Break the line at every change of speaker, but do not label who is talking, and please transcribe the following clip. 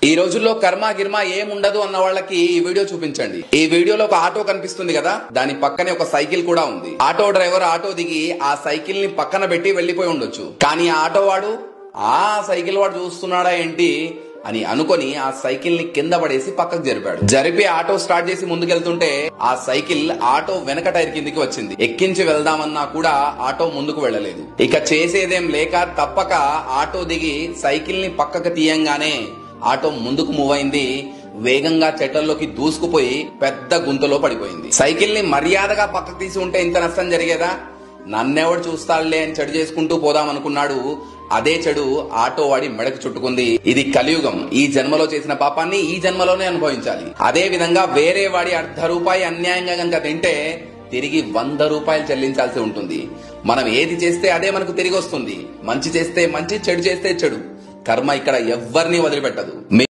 ఈ రోజుల్లో కర్మ గిర్మ ఏముండదు అన్న వాళ్ళకి ఈ వీడియో చూపించండి. ఈ వీడియోలో ఒక ఆటో కనిపిస్తుంది కదా, దాని పక్కనే ఒక సైకిల్ కూడా ఉంది. ఆటో డ్రైవర్ ఆటో దిగి ఆ సైకిల్ ని పక్కన పెట్టి వెళ్లిపోయి ఉండొచ్చు. కానీ ఆ ఆటో వాడు ఆ సైకిల్ వాడు చూస్తున్నాడా ఏంటి అని అనుకొని ఆ సైకిల్ ని కింద పడేసి పక్కకు జరిపి ఆటో స్టార్ట్ చేసి ముందుకెళ్తుంటే ఆ సైకిల్ ఆటో వెనక టైర్ కిందికి వచ్చింది. ఎక్కించి వెళ్దామన్నా కూడా ఆటో ముందుకు వెళ్లలేదు. ఇక చేసేదేం లేక తప్పక ఆటో దిగి సైకిల్ ని పక్కకు తీయంగానే ఆటో ముందుకు మూవ్ అయింది. వేగంగా చెట్లలోకి దూసుకుపోయి పెద్ద గుంతలో పడిపోయింది. సైకిల్ ని మర్యాదగా పక్కకు తీసి ఉంటే ఇంత నష్టం జరిగేదా? నన్నెవడు చూస్తాడులే అని చెడు చేసుకుంటూ పోదామనుకున్నాడు. అదే చెడు ఆటో వాడి మెడకు చుట్టుకుంది. ఇది కలియుగం. ఈ జన్మలో చేసిన పాపాన్ని ఈ జన్మలోనే అనుభవించాలి. అదే విధంగా వేరే వాడి ₹1 అన్యాయంగా గనక తింటే తిరిగి ₹100 చెల్లించాల్సి ఉంటుంది. మనం ఏది చేస్తే అదే మనకు తిరిగి వస్తుంది. మంచి చేస్తే మంచి, చెడు చేస్తే చెడు. కర్మ ఇక్కడ ఎవ్వరిని వదిలిపెట్టదు.